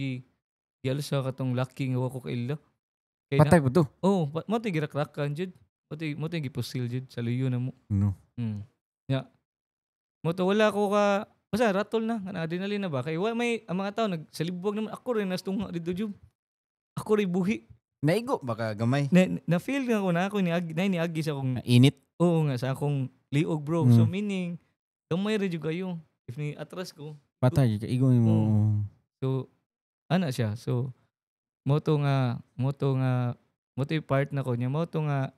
gyalsa katong lucky nga wa ko kaila. Patay po to. Mo to girakrakan jud. Mo to gipusil jud sa luyo na mo. No. Nya mo to wala ko ka basta ratol na kana adrenaline na ba kay wa may ang mga tao nagsalibwag naman ako rin nastunga dito jud. Ako rin buhi. Naigo baka gamay. Na feel nga ko na ako niagi sa akong Init. oo nga sa akong liog bro. So meaning gamay rin jud kayo. If ni atras ko. Patay ka igo mo. So ana siya. So moto yung part na ko niya. Moto nga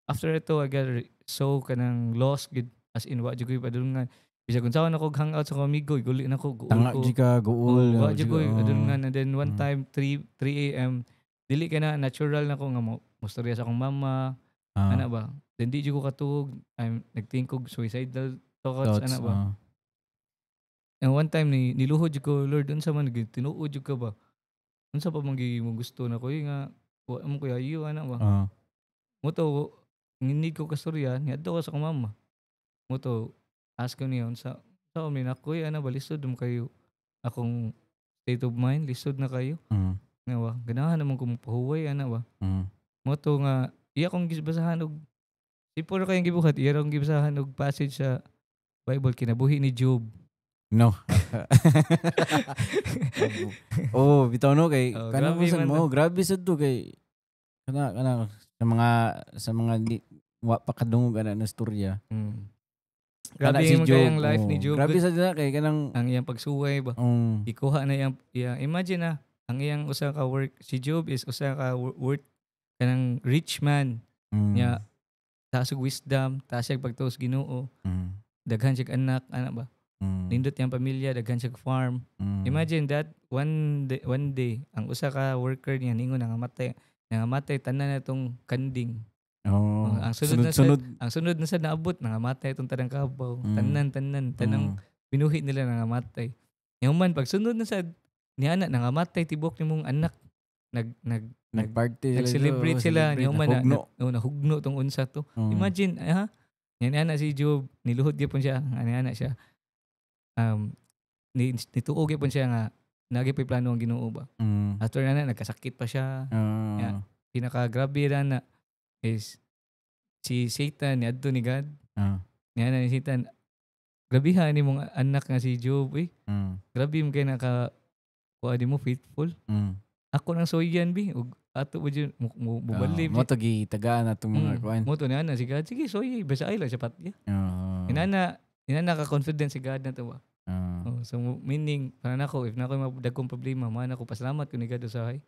after ito I got so kanang lost gid as in wa jud ko padulungan. Bisa kung saan ako hangout sa amigo, guli na ko, guul Tanga ko. di ka guul. Wa jud ko padulungan. And then one time 3 AM dili ka na natural na ko nga mo storya sa akong mama. Ana ba? Then di jud ko katug. I'm nagthink og suicidal thoughts ana ba? And one time niluhod jud ko, Lord, unsa man tinuod jud ka ba? Unsa pa man mo gusto na ko nga wa mo ko ayo ana ba? Mo to nginig ko kastorya niadto ko sa akong mama. Mo to ask ko niya unsa mi na ko ana ba lisod mo kayo akong state of mind lisod na kayo. Nga ba? Ganahan naman ko mapahuway ana ba? Mo to nga iya kong gibasahan og sipor kayong gibuhat iya kong gibasahan og passage sa Bible kinabuhi ni Job. No. Bitaw no kay kanang grabe bisan man mo, grabe sad to kay kana sa mga wa pa kadungog ana na storya. Grabe si yung Job, kayang life ni Job. Grabe sa dina kay kanang Ang iyang pagsuway ba. Ikuha na iyang imagine na ang iyang usa ka work si Job is usa ka work kanang rich man niya taas og wisdom, taas siya pagtuos Ginoo. Daghan siya anak ba. Nindot yang pamilya, daghan siya farm. Imagine that one day ang usa ka worker niya ningon nangamatay tanan na tong kanding. Ang sunod na sa naabot nangamatay itong tanang kabaw. Tanang binuhi nila nangamatay. Yaman pag sunod na sa niana nangamatay tibok nimong anak. Nag-party nag-celebrate sila. Yaman nahugno tong unsa to. Imagine yan si Job niluhod gyapon siya. Ana siya. Nituog gyapon siya nga nagipay plano ang Ginoo ba. After na nagkasakit pa siya. Pinaka-grabe na is si Satan ni adto ni God. Niya ni Satan. Grabihan ni mong anak nga si Job eh. Grabe mo kay kuha di mo faithful. Ako nang soyan bi ug ato ba jud mo bubalib. Mo to gitagaan atong mga kuan. Mo to na si God. Sige soy basta ay lang siya patya. Inana ka confident si God na to ba. So meaning para nako if nako magdagkong problema man ako pasalamat ko ni God usahay.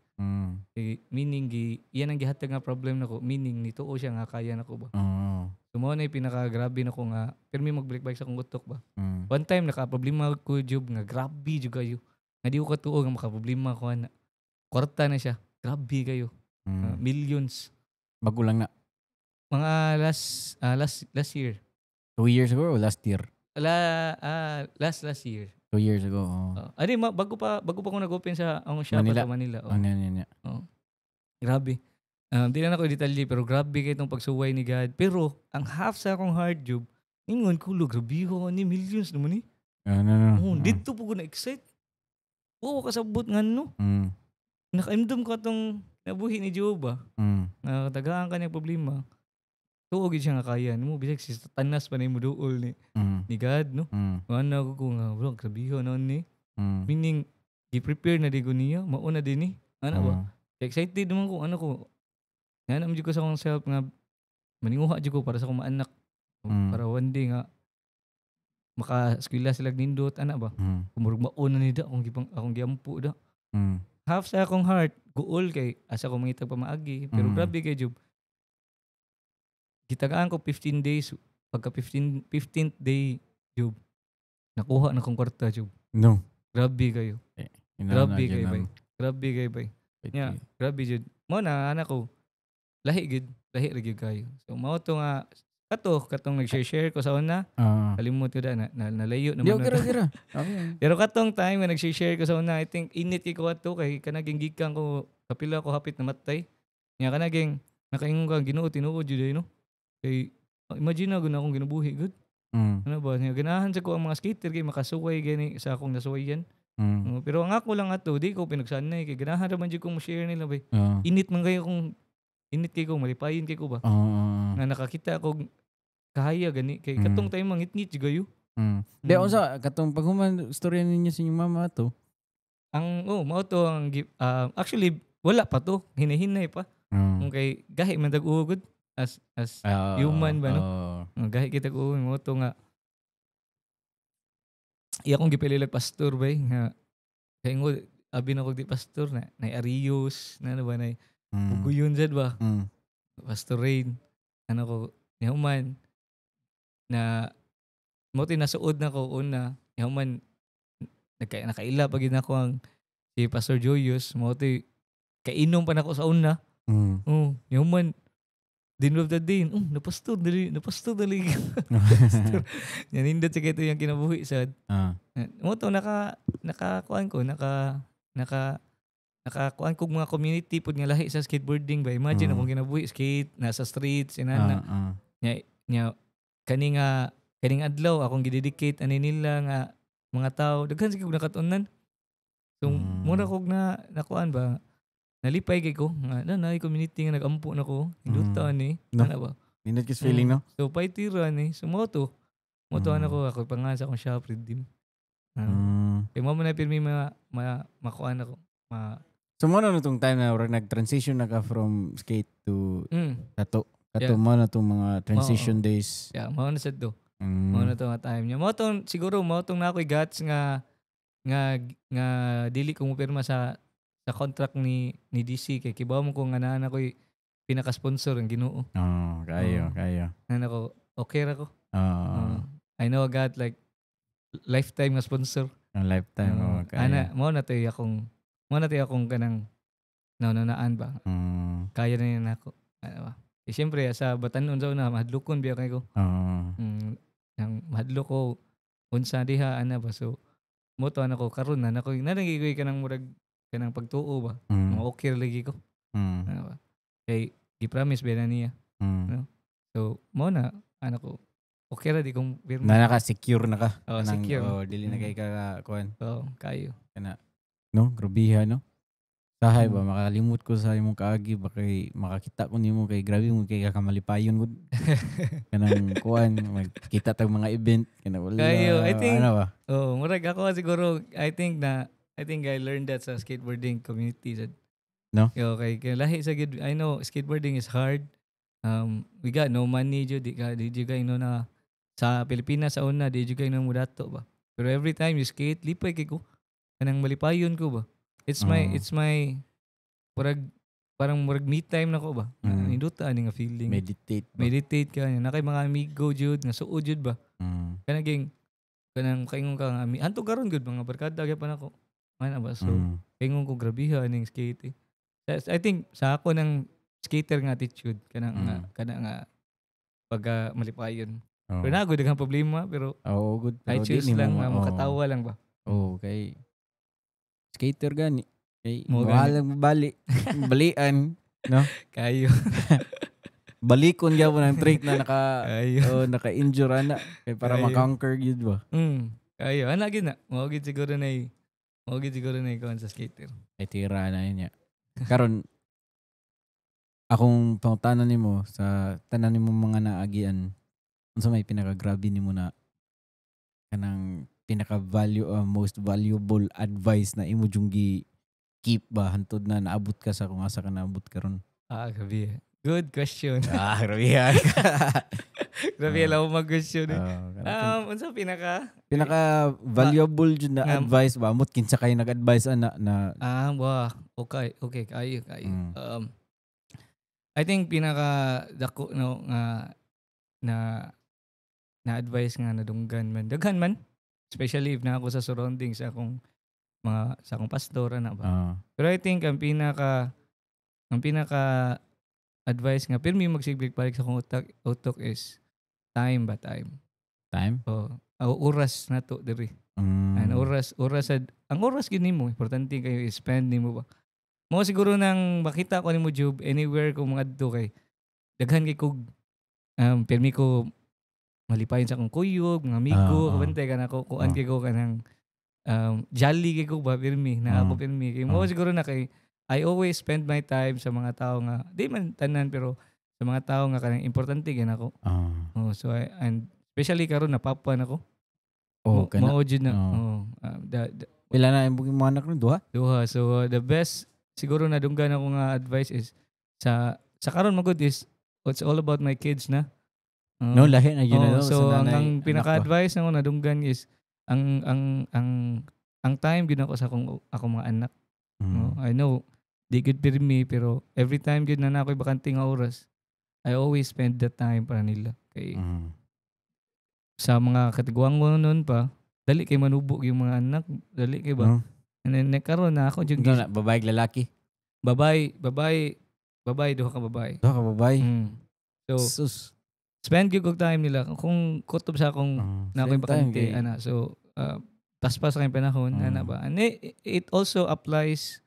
Meaning iyan ang gihatag nga problem nako meaning nituo siya nga kaya nako ba. So mo na pinaka-grabe nako nga permi magbalik-balik sa kong utok ba. One time naka-problema ko Job nga grabe jud kayo. Nga di ko katuo nga maka-problema ko ana. Kwarta na siya. Grabe kayo. Millions. Bago lang na. Mga last year. 2 years ago or last year? Last year. 2 years ago. Bago pa ko nag-open sa ang shop sa Manila. Grabe. Di na ako detalye pero grabe kay itong pagsuway ni God. Pero ang half sa akong hard job, ingon kulo grabe ko ni millions naman eh. Dito po ko na-excite. Oo kasabot nga no. Nakaimdom ko itong nabuhi ni Job ba. Tagaan ka niyang problema. Tuog siya nga kaya. Mo bisag si tanas pa na yung muduol ni God no. Ano ko nga bro grabe ko noon ni. Meaning i-prepare na di ko niya. Mauna din Ano ba? Excited naman ko ano ko. Nanam jud ko sa akong self nga maninguha jud ko para sa akong maanak. Para one day nga maka-eskwela sila nindot ana ba. Kumurog mauna ni da akong giampo da. Half sa akong heart goal kay asa ko mangitag pamaagi pero grabe kay Job. Gitagaan ko 15 days pagka 15th day Job. Nakuha na kong kwarta Job. No. Grabe kayo. Grabe kayo bay. Grabe kayo bay. Yeah, grabe Job. Mo na anak ko. Lahi gid kayo. So mao to nga katong nag-share ko sa una. Kalimot ko da nalayo naman. Gira. Pero katong time nga nag-share ko sa una, I think init ko ato kay kanaging gikan ko kapila ko hapit na matay. Nya kanaging nakaingon ka Ginoo tinuod jud no. Kay imagine na akong ginabuhi good. Ano ba nya ganahan sa ko ang mga skater kay makasuway gani sa akong nasuwayan. Pero ang ako lang ato di ko pinagsanay kay ganahan ra man jud kong share nila bay. Init man kayo kung init kay ko malipayon kay ko ba. Nga nakakita ko kahaya gani kay katong time mangitngit gayo. Di unsa katong paghuman storya ninyo sa inyong mama to? Ang mao to ang actually wala pa to, hinahinay pa. Kay gahi man dag-ugod as human ba no? Gahi kita ko mo to nga iya kong gipililag pastor bay nga kay ngo abi na ko di pastor na Arios na ano ba na Uguyon jud ba? Pastor Rain ano ko ni human na mo tinasuod na ko una ni human nakaila pag gid nako ang si Pastor Joyous mo kainom pa nako sa una. Ni human din of the day, napastor dali. Yan hindot sa kito yung kinabuhi sad. Mo to nakakuan ko, nakakuan ko mga community pud nga lahi sa skateboarding ba. Imagine akong kinabuhi skate nasa streets inana. Nya kaning adlaw akong gidedicate ani nila nga mga tao daghan sa kog nakatunan. So mura kog nakuan ba nalipay kay ko nga na community nga nagampo nako induta ni ana ba nindot kis feeling no so paitira ni so mo to ako pangansa akong shop redeem kay mo na pirmi makuan ako So mo na itong time na orang nag-transition na ka from skate to tattoo. Kato Yeah. mo na itong mga transition Oo. days. Yeah, mao na sad do. Mm. Mao na to nga time niya. Mao tong siguro mao tong na ako'y guts nga dili ko mo pirma sa contract ni DC kay kibaw mo ko nga naa ako'y pinaka-sponsor ang Ginoo. Oh, kayo, Oo. kayo. Nan ako okay ra ko. Oo. I know I got like lifetime nga sponsor. Ang lifetime. Oh, kayo. Ana mao na tay akong kanang naunaan ba. Kaya na yun ako. Ano ba? Eh, siyempre, sa Batanon daw na, mahadlokon biya kay ko. Oo. Yang mahadlok ko, unsa diha, ana ba? So, moto na ko, karon na, nanangigoy ka ng murag, ka ng pagtuo ba? Mga okay lagi ko. Ano ba? Kay, gi-promise ba na niya. So, mo na, ano ko, okay ra di kong pirma. Na naka-secure na ka. Oo, secure. Oh, dili na kay ka kuan. Oo, kayo. No, grabiha no. Sahay ba makalimot ko sa imong kaagi ba kay makakita ko nimo kay grabe mo kay kakamalipayon gud. Kanang kuan magkita tag mga event kana wala. Kayo, I think ano ba? murag ako siguro I think I learned that sa skateboarding community sad. No? Yo kay lahi sa gid I know skateboarding is hard. We got no money jud di ka no na sa Pilipinas sa una di jud kay no mudato ba. Pero every time you skate lipay kay ko kanang malipayon ko ba. It's my parang murag me time na ko ba. Induta ani nga feeling. Meditate ka na kay mga amigo jud nga suod jud ba. Kanang kaingon ka nga anto karon gud mga barkada gyapon ako. Ana ba so kaingon ko grabiha ning skate. I think sa ako ng skater nga attitude kana nga pag malipayon. Pero nagud daghang problema pero good. I choose lang nga makatawa lang ba. Okay. Skater gani. Kay Mo walang balian, no? Kayo. Balikon gyapon ang trick na Kayo. naka-injure ana kay para Kayo. ma-conquer gyud ba. Kayo. Ana gid na. Mao gid siguro na ikaw sa skater. Ay tira na yun ya. Karon akong pangutanan nimo sa tanan nimo mga naagian. Unsa may pinaka-grabe nimo na kanang most valuable advice na imo jung keep ba hantod na naabot ka sa kung asa ka naabot karon? Grabe. Good question. Grabe yan. Grabe lang mag-question. Unsa pinaka valuable jud na advice ba amot kinsa kay nag-advise ana na okay kayo. I think pinaka dako no nga na advice nga nadunggan man daghan man especially if na ako sa surroundings sa akong pastor ana ba. Pero I think ang pinaka advice nga pirmi magsigbig balik sa akong utok is time. Oras na to diri. Ang oras gid nimo importante kayo i-spend nimo ba. Mo siguro nang makita ko nimo job anywhere ko mga adto kay daghan kay kog pirmi ko malipayon sa akong kuyog, mga amigo, kabantay ka na ko, kuan kay ko ka ng jolly kay ko ba, pirmi, na ako pirmi. Kaya mo siguro na kay, I always spend my time sa mga tao nga, di man tanan, pero sa mga tao nga kanang importante gan ako. So, and especially karon napapuan ako. Maojud na. Pila na yung mga anak nun, duha? Duha. So, the best, siguro na dunggan ako nga advice is, sa karon magod is, it's all about my kids na. No, lahi na yun. So, ang pinaka-advice na ko nadunggan is ang time gid ako sa akong mga anak. I know di good pirmi pero every time gid na ako'y bakante nga oras, I always spend that time para nila. Kay sa mga katiguangon noon pa, dali kay manubog yung mga anak, dali kay ba. And then karon na ako jud babae lalaki. Babae, duha ka babae. So spend gyud og time nila kung kutob sa akong na ako'y bakante ana. So paspas sa panahon ana ba. And it also applies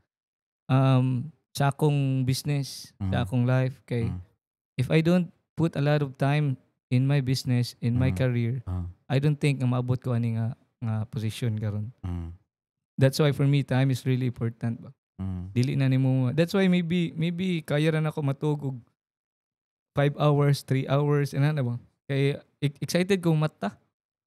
sa akong business, sa akong life kay if I don't put a lot of time in my business, in my career, I don't think nga maabot ko ani nga position karon. That's why for me time is really important ba. Dili na nimo. That's why maybe kaya ra nako matugog 5 hours, 3 hours, na ba? Kaya excited ko mata.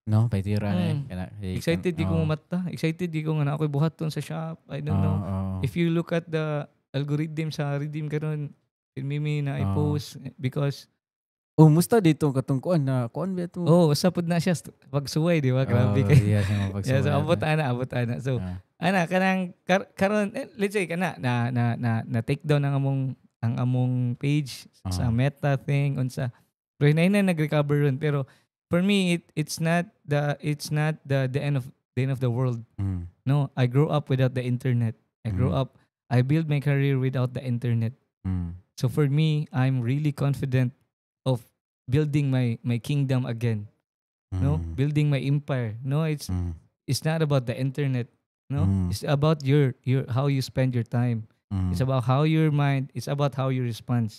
No, paitira na Mm. Excited di ko mata. Excited di ko nga na ako'y buhaton sa shop. I don't know. If you look at the algorithm sa Redeem karon, mimi na i-post because musta dito katong kuan na kuan ba ito? usapod na siya pagsuway, di ba? Grabe kay. Iya siya Yeah, so mapagsuway. abot ana. So kanang karon let's say kana na take down ang among page sa Meta thing unsa. Pero hinay na nag-recover ron, pero for me it's not the end of the world. No, I grew up without the internet. I built my career without the internet. So for me, I'm really confident of building my kingdom again. No, building my empire. No, it's not about the internet. No, it's about your how you spend your time. It's about how your mind. It's about how you respond.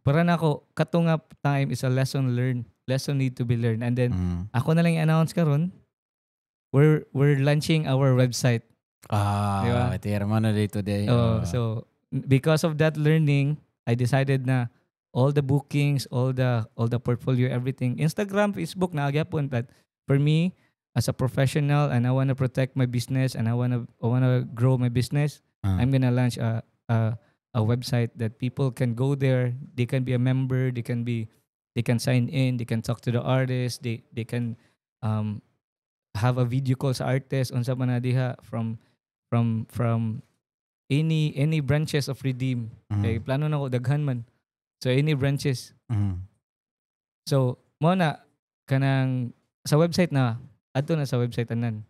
Para na ako, katong nga time is a lesson learned. Lesson need to be learned. And then ako na lang i-announce karon. We're launching our website. Diba? Paitira mo na day today. So because of that learning, I decided na all the bookings, all the portfolio, everything, Instagram, Facebook, nagyapon. But for me, as a professional, and I want to protect my business, and I wanna grow my business, I'm gonna launch a website that people can go there. They can be a member. They can sign in. They can talk to the artist. They can have a video call sa artist unsa man na diha from any branches of Redeem. Kay plano na ko daghan man. So any branches. So mo na kanang sa website na adto na sa website anan.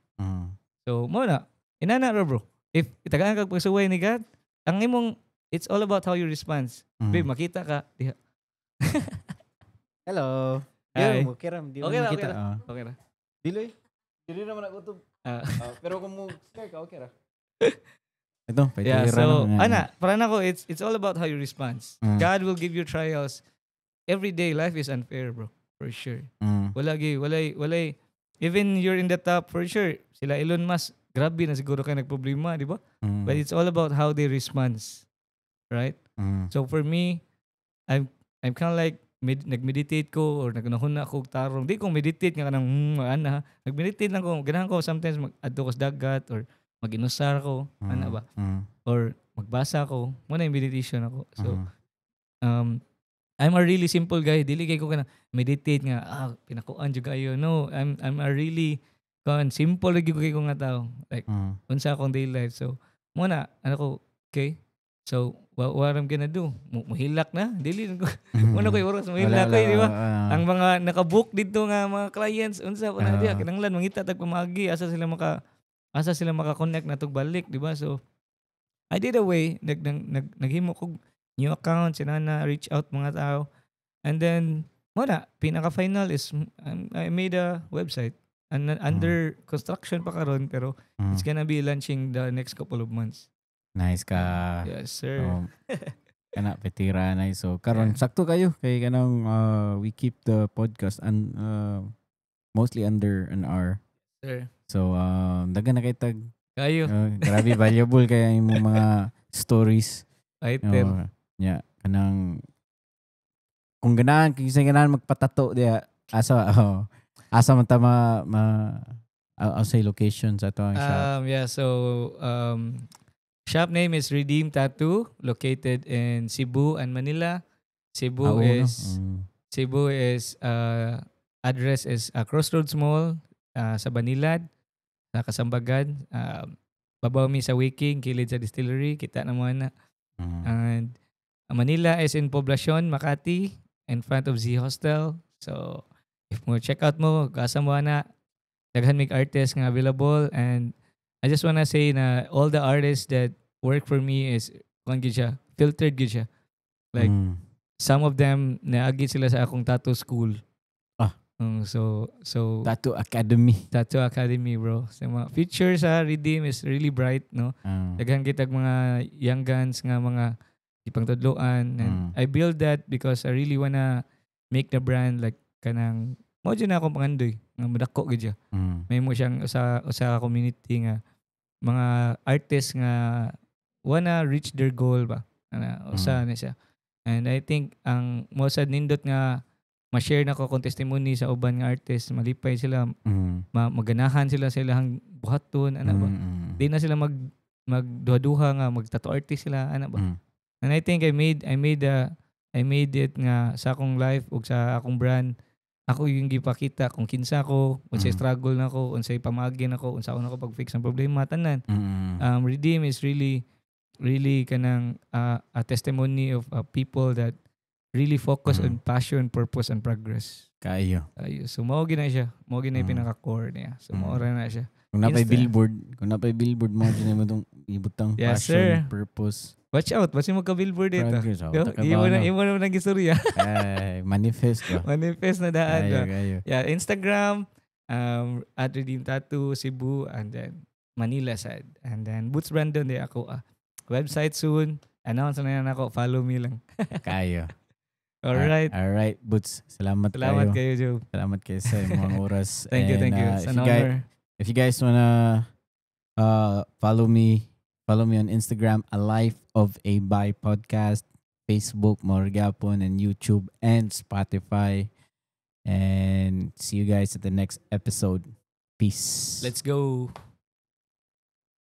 So mo na inana ra bro. If itagaan kag pagsuway ni God, ang imong it's all about how you respond. Babe, makita ka diha. Hello. Hi. Okay ra, di Okay ra, makita. Okay ra. Dili naman ako to. Pero kung mo share ka, okay ra. Ito, Yeah, paitira so na. para na ko it's all about how you respond. God will give you trials. Every day life is unfair, bro. For sure. Walay. Even you're in the top, for sure. Sila Elon Musk, grabe na siguro kayo nagproblema, di ba? But it's all about how they respond. Right? So for me, I'm kind of like nag-meditate ko or nagnahuna ko og tarong. Di ko meditate nga kanang nag-meditate lang ko. Ganahan ko sometimes mag-adto ko sa dagat or mag-inusar ko, ba? Or magbasa ko. Muna yung meditation ako. So I'm a really simple guy. Dili kay ko kana meditate nga pinakuan jud kayo. No, I'm a really simple lagi ko kay ko nga tao. Like unsa akong daily life. So muna ko okay. So what I'm gonna do? Muhilak na. Dili ko. Muna ko oras muhilak ko, di ba? Ang mga naka-book dito nga mga clients unsa ko na diha kinahanglan mangita tag pamagi asa sila maka-connect na tug balik, di ba? So I did a way naghimo kog new account, sinana reach out mga tao. And then muna pinaka-final is I made a website and under construction pa karon pero it's gonna be launching the next couple of months. Nice ka. Yes, sir. Kana petira na so karon sakto kayo kay kanang we keep the podcast and mostly under an hour. Sir. So dagan na kay tag Kayo. grabe valuable kaya imong mga stories. Right there. Yeah, kanang kung ganahan magpatato diya asa man ta I'll say location sa to ang shop. Yeah, so shop name is Redeem Tattoo, located in Cebu and Manila. Cebu is address is Crossroads Mall sa Banilad, sa Kasambagan. Babaw mi sa Wiking, kilid sa distillery, kita na mo na. And Manila is in Poblacion, Makati, in front of Z Hostel. So if mo check out mo, kasa mo na daghan mig artists nga available. And I just wanna say na all the artists that work for me is filtered gid siya. Like some of them naagi sila sa akong tattoo school. So Tattoo Academy, bro. So mga future sa Redeem is really bright, no? Daghan kitag mga young guns nga mga ipangtudloan, and I build that because I really wanna make the brand like kanang mo dyan na akong pangandoy nga madako gid siya. May mo siyang usa community nga mga artists nga wanna reach their goal ba. Usa na siya. And I think ang mo sad nindot nga ma-share na ko kung testimony sa uban nga artist, malipay sila, maganahan sila sa ilang buhaton, ana ba? Di na sila magduha-duha nga magtattoo artist sila, ana ba? And I think I made it nga sa akong life ug sa akong brand. Ako yung gipakita kung kinsa ako, unsay struggle nako, unsay pamagi nako, unsa ako pag-fix ang problema tanan. Redeem is really kanang a testimony of people that really focus on passion, purpose, and progress. Kayo. So mao gina siya. Mao gina yung pinaka-core niya. So mao ra na siya. Kung napay billboard mo din mo tong ibutang Yes, passion, sir. purpose. Watch out, basi mo ka-billboard dito. Progress. Imo na nang istorya. Ay, manifest ba? Manifest na daan. Kayo. Yeah, Instagram, at Redeem Tattoo, Cebu, and then Manila side. And then Boots Brandon, di ako. Website soon. Announce na yan ako. Follow me lang. Kayo. Alright. Alright, Boots. Salamat kayo, Joe. Salamat kayo sa mga oras. Thank you. It's an honor. If you guys wanna follow me on Instagram, A Life of a Bi Podcast, Facebook, Morgapon, and YouTube, and Spotify. And see you guys at the next episode. Peace. Let's go.